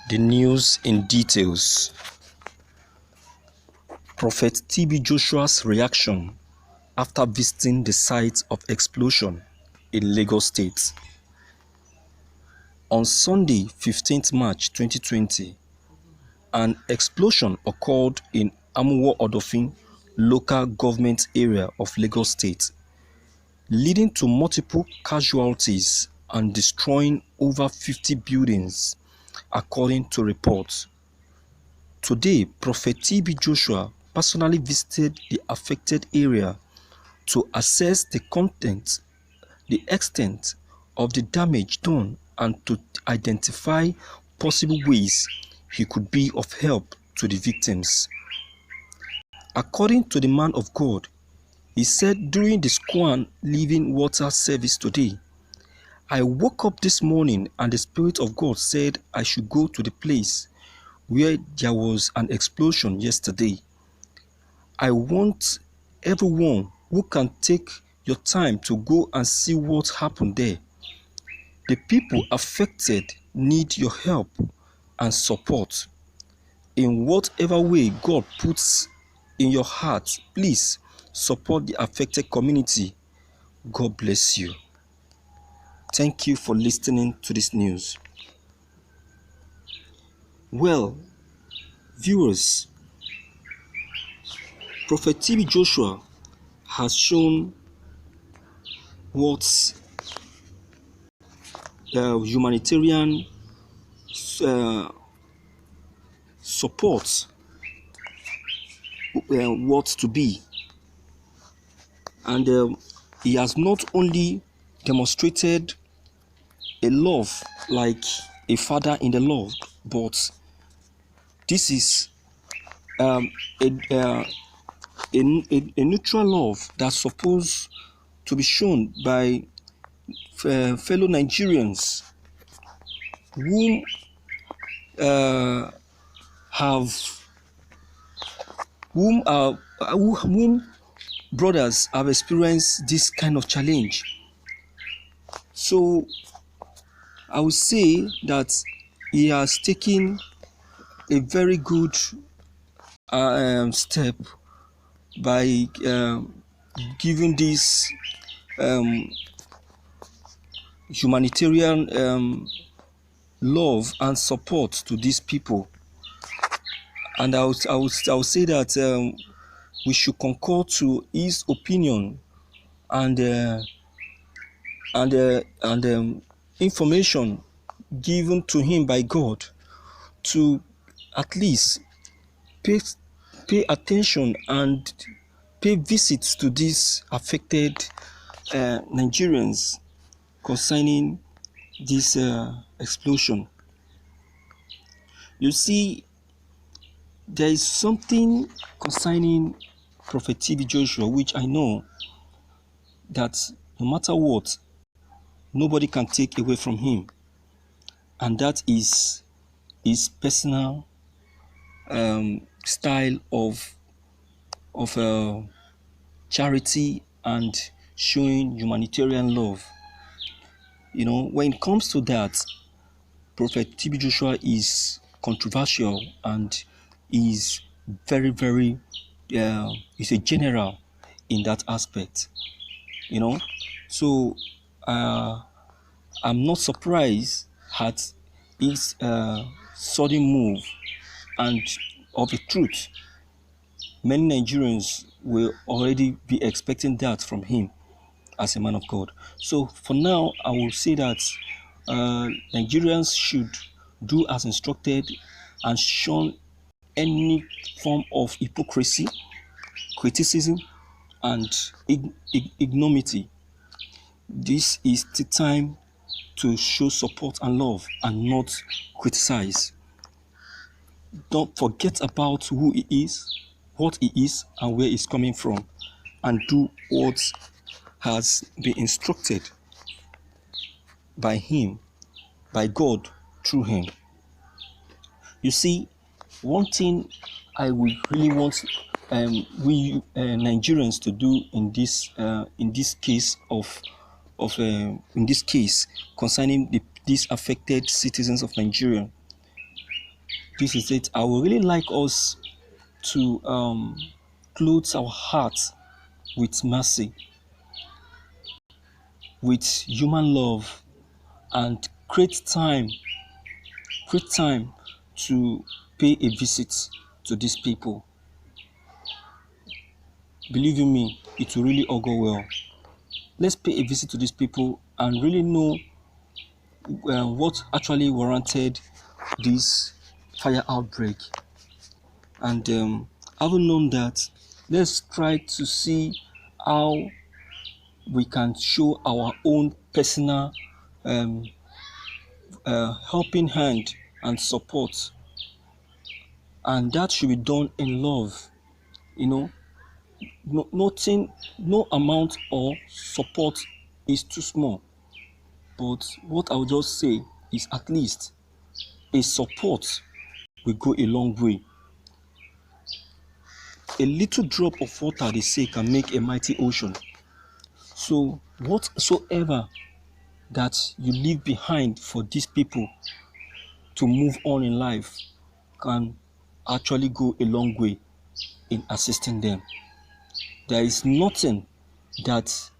The news in details. Prophet TB Joshua's reaction after visiting the site of explosion in Lagos State. On Sunday, 15th March 2020, an explosion occurred in Amuwo-Odofin local government area of Lagos State, leading to multiple casualties and destroying over 50 buildings, according to reports. Today, Prophet TB Joshua personally visited the affected area to assess the extent of the damage done and to identify possible ways he could be of help to the victims. According to the man of God, he said during the Squan Living Water service today, "I woke up this morning and the Spirit of God said I should go to the place where there was an explosion yesterday. I want everyone who can take your time to go and see what happened there. The people affected need your help and support. In whatever way God puts in your heart, please support the affected community. God bless you." Thank you for listening to this news. Well, viewers, Prophet TB Joshua has shown what humanitarian support what to be, and he has not only demonstrated a love like a father in the Lord, but this is a neutral love that's supposed to be shown by fellow Nigerians whom whom brothers have experienced this kind of challenge. So I would say that he has taken a very good step by giving this humanitarian love and support to these people. And I would say that we should concur to his opinion and information given to him by God to at least pay attention and pay visits to these affected Nigerians concerning this explosion. You see, there is something concerning Prophet TB Joshua which I know that no matter what, nobody can take away from him, and that is his personal style of charity and showing humanitarian love. You know, when it comes to that, Prophet TB Joshua is controversial and is very, very, he's a general in that aspect. You know, so I'm not surprised at his sudden move, and of the truth, many Nigerians will already be expecting that from him as a man of God. So for now, I will say that Nigerians should do as instructed and shun any form of hypocrisy, criticism, and ignominy. This is the time to show support and love and not criticize. Don't forget about who he is, what he is, and where he's coming from, and do what has been instructed by him, by God, through him. You see, one thing I would really want we Nigerians to do in this case concerning these affected citizens of Nigeria this is it. I would really like us to clothe our hearts with mercy, with human love, and create time to pay a visit to these people. Believe in me, it will really all go well. Let's pay a visit to these people and really know what actually warranted this fire outbreak. And having known that, let's try to see how we can show our own personal helping hand and support. And that should be done in love. You know, no amount or support is too small. But what I would just say is at least a support will go a long way. A little drop of water, they say, can make a mighty ocean. So whatsoever that you leave behind for these people to move on in life can actually go a long way in assisting them. There is nothing that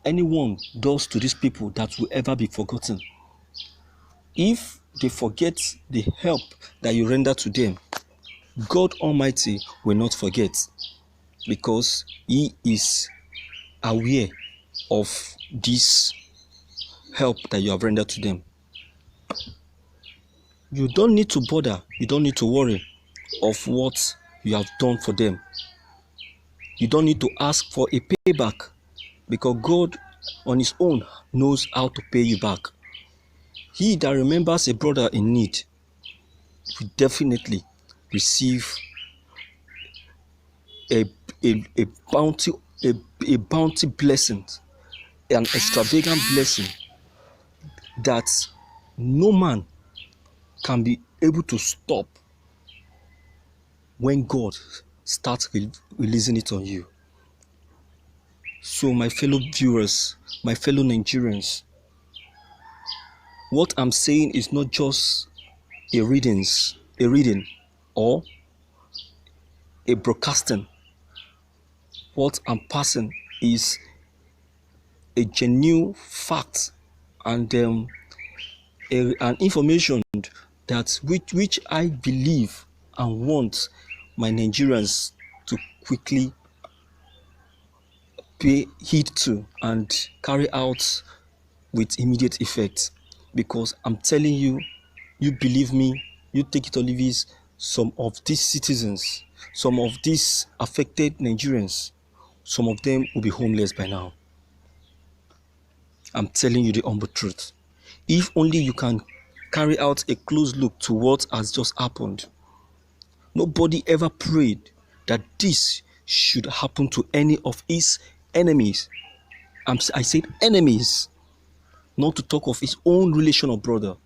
anyone does to these people that will ever be forgotten. If they forget the help that you render to them, God Almighty will not forget, because He is aware of this help that you have rendered to them. You don't need to bother, you don't need to worry of what you have done for them. You don't need to ask for a payback, because God on His own knows how to pay you back. He that remembers a brother in need will definitely receive a bounty, a bounty blessing, an extravagant blessing that no man can be able to stop when God starts releasing it on you. So my fellow viewers, my fellow Nigerians, what I'm saying is not just a reading or a broadcasting. What I'm passing is a genuine fact and an information that which I believe and want my Nigerians to quickly pay heed to and carry out with immediate effect. Because I'm telling you, you believe me, you take it or leave it, some of these citizens, some of these affected Nigerians, some of them will be homeless by now. I'm telling you the humble truth. If only you can carry out a close look to what has just happened. Nobody ever prayed that this should happen to any of his enemies. I said enemies, not to talk of his own relation or brother.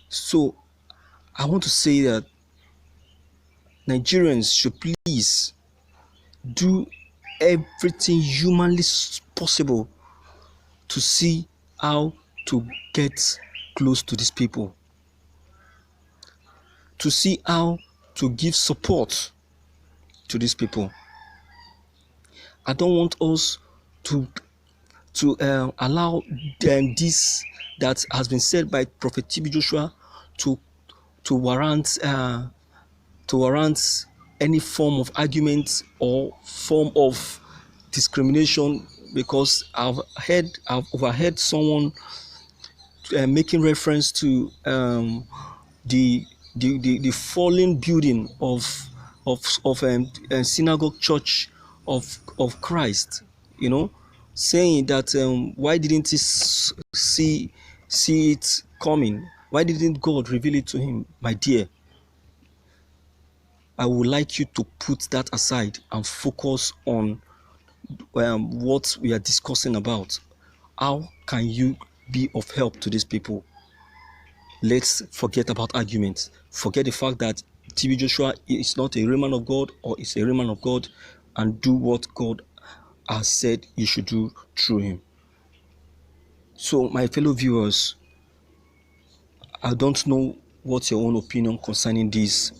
So I want to say that Nigerians should please do everything humanly possible to see how to get close to these people, to see how to give support to these people. I don't want us to allow this that has been said by Prophet TB Joshua to warrant any form of argument or form of discrimination, because I've overheard someone making reference to the fallen building of synagogue church of Christ, saying that why didn't he see it coming? Why didn't God reveal it to him? My dear, I would like you to put that aside and focus on what we are discussing about. How can you be of help to these people? Let's forget about arguments. Forget the fact that TB Joshua is not a real man of God or is a real man of God, and do what God has said you should do through him. So, my fellow viewers, I don't know what your own opinion concerning this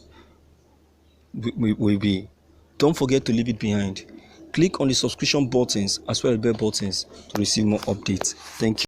will be. Don't forget to leave it behind. Click on the subscription buttons as well as bell buttons to receive more updates. Thank you.